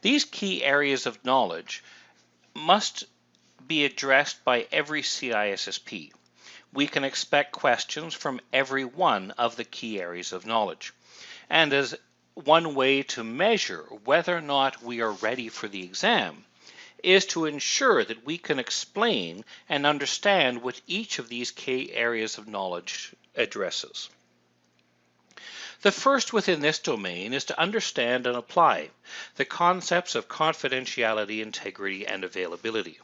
These key areas of knowledge must be addressed by every CISSP. We can expect questions from every one of the key areas of knowledge. And as one way to measure whether or not we are ready for the exam is to ensure that we can explain and understand what each of these key areas of knowledge addresses. The first within this domain is to understand and apply the concepts of confidentiality, integrity, and availability.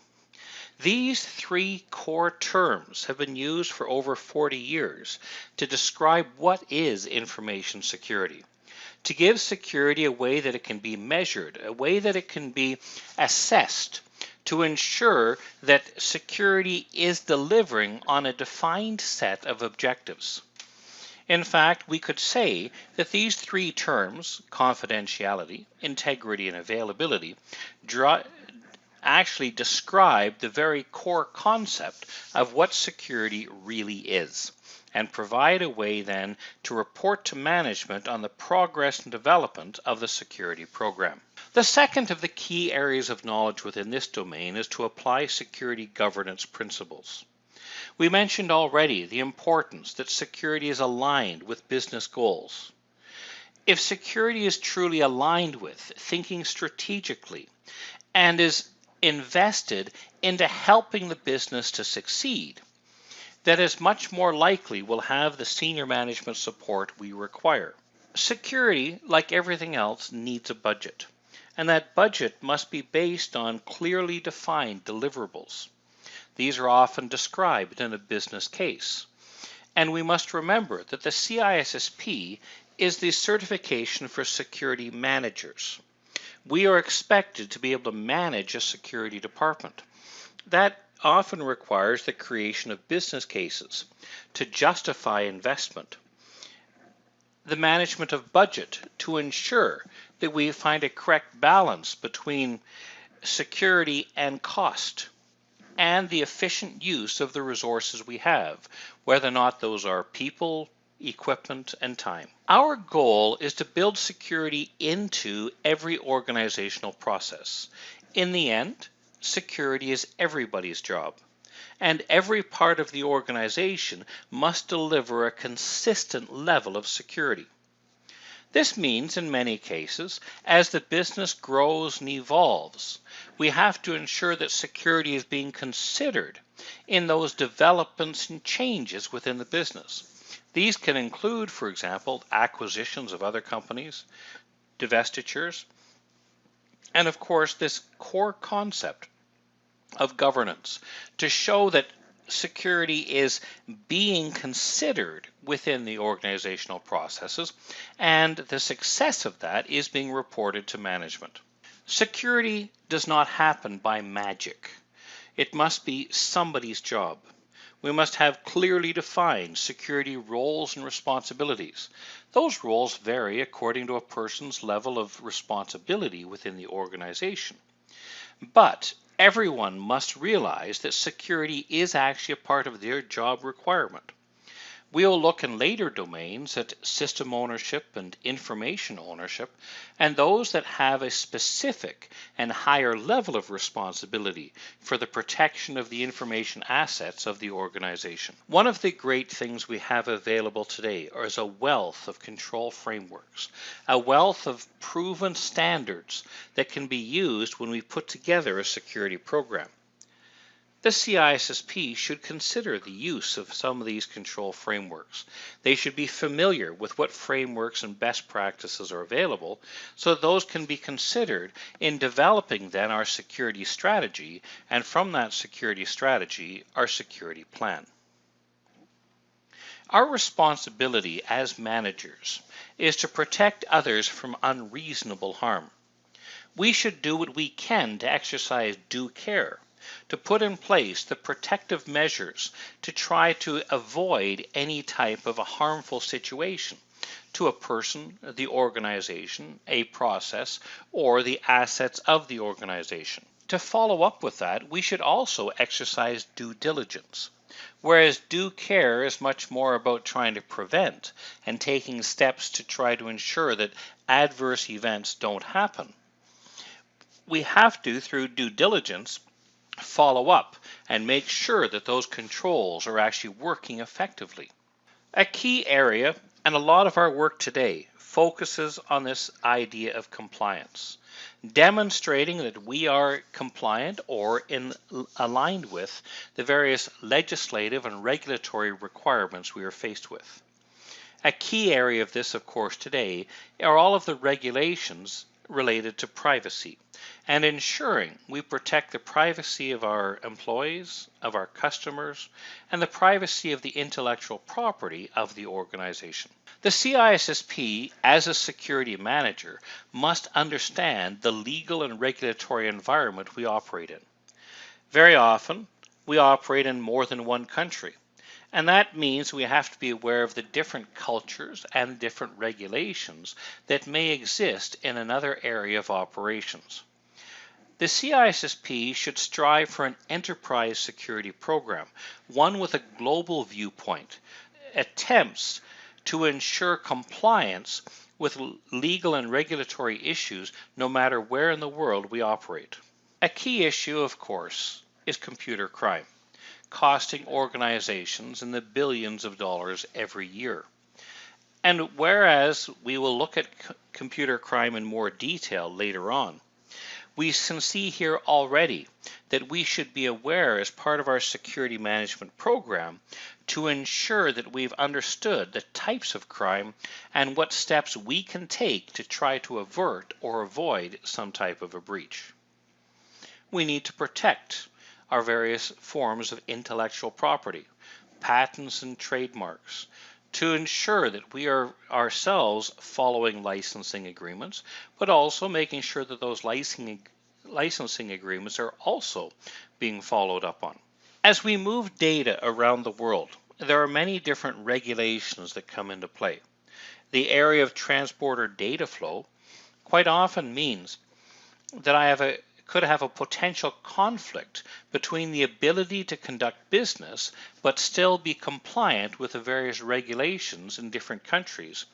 These three core terms have been used for over 40 years to describe what is information security, to give security a way that it can be measured, a way that it can be assessed, to ensure that security is delivering on a defined set of objectives. In fact, we could say that these three terms, confidentiality, integrity, and availability, actually describe the very core concept of what security really is, and provide a way then to report to management on the progress and development of the security program. The second of the key areas of knowledge within this domain is to apply security governance principles. We mentioned already the importance that security is aligned with business goals. If security is truly aligned with thinking strategically and is invested into helping the business to succeed, that is much more likely we'll have the senior management support we require. Security, like everything else, needs a budget, and that budget must be based on clearly defined deliverables. These are often described in a business case. And we must remember that the CISSP is the certification for security managers. We are expected to be able to manage a security department. That often requires the creation of business cases to justify investment, the management of budget to ensure that we find a correct balance between security and cost, and the efficient use of the resources we have, whether or not those are people, equipment, and time. Our goal is to build security into every organizational process. In the end, security is everybody's job, and every part of the organization must deliver a consistent level of security. This means, in many cases, as the business grows and evolves, we have to ensure that security is being considered in those developments and changes within the business. These can include, for example, acquisitions of other companies, divestitures, and of course this core concept of governance to show that security is being considered within the organizational processes, and the success of that is being reported to management. Security does not happen by magic. It must be somebody's job. We must have clearly defined security roles and responsibilities. Those roles vary according to a person's level of responsibility within the organization. But everyone must realize that security is actually a part of their job requirement. We will look in later domains at system ownership and information ownership, and those that have a specific and higher level of responsibility for the protection of the information assets of the organization. One of the great things we have available today is a wealth of control frameworks, a wealth of proven standards that can be used when we put together a security program. The CISSP should consider the use of some of these control frameworks. They should be familiar with what frameworks and best practices are available, so those can be considered in developing then our security strategy, and from that security strategy, our security plan. Our responsibility as managers is to protect others from unreasonable harm. We should do what we can to exercise due care, to put in place the protective measures to try to avoid any type of a harmful situation to a person, the organization, a process, or the assets of the organization. To follow up with that, we should also exercise due diligence. Whereas due care is much more about trying to prevent and taking steps to try to ensure that adverse events don't happen, we have to, through due diligence, follow up and make sure that those controls are actually working effectively. A key area, and a lot of our work today, focuses on this idea of compliance, demonstrating that we are compliant or aligned with the various legislative and regulatory requirements we are faced with. A key area of this, of course, today are all of the regulations related to privacy and ensuring we protect the privacy of our employees, of our customers, and the privacy of the intellectual property of the organization. The CISSP, as a security manager, must understand the legal and regulatory environment we operate in. Very often, we operate in more than one country. And that means we have to be aware of the different cultures and different regulations that may exist in another area of operations. The CISSP should strive for an enterprise security program, one with a global viewpoint, attempts to ensure compliance with legal and regulatory issues no matter where in the world we operate. A key issue, of course, is computer crime, costing organizations in the billions of dollars every year. And whereas we will look at computer crime in more detail later on, we can see here already that we should be aware as part of our security management program to ensure that we've understood the types of crime and what steps we can take to try to avert or avoid some type of a breach. We need to protect our various forms of intellectual property, patents and trademarks, to ensure that we are ourselves following licensing agreements, but also making sure that those licensing agreements are also being followed up on. As we move data around the world, there are many different regulations that come into play. The area of transporter data flow quite often means that I could have a potential conflict between the ability to conduct business but still be compliant with the various regulations in different countries,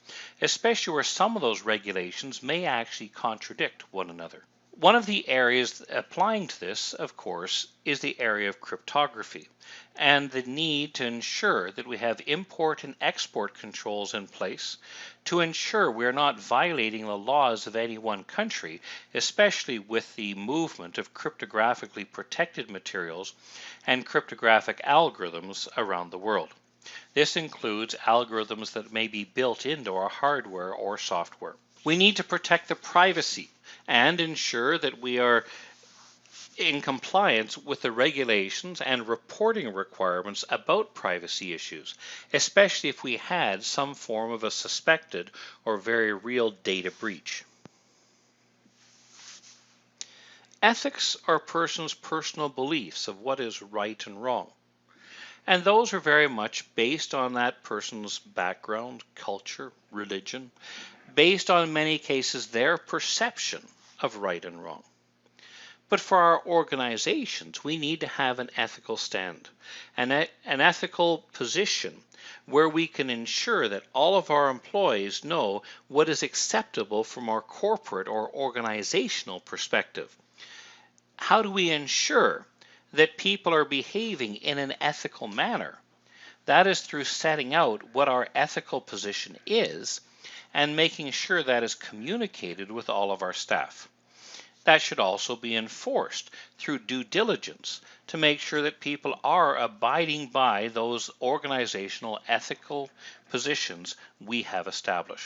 especially where some of those regulations may actually contradict one another. One of the areas applying to this, of course, is the area of cryptography and the need to ensure that we have import and export controls in place to ensure we're not violating the laws of any one country, especially with the movement of cryptographically protected materials and cryptographic algorithms around the world. This includes algorithms that may be built into our hardware or software. We need to protect the privacy and ensure that we are in compliance with the regulations and reporting requirements about privacy issues, especially if we had some form of a suspected or very real data breach. Ethics are a person's personal beliefs of what is right and wrong. And those are very much based on that person's background, culture, religion, based on in many cases their perception of right and wrong. But for our organizations, we need to have an ethical stand, an ethical position where we can ensure that all of our employees know what is acceptable from our corporate or organizational perspective. How do we ensure that people are behaving in an ethical manner? That is through setting out what our ethical position is and making sure that is communicated with all of our staff. That should also be enforced through due diligence to make sure that people are abiding by those organizational ethical positions we have established.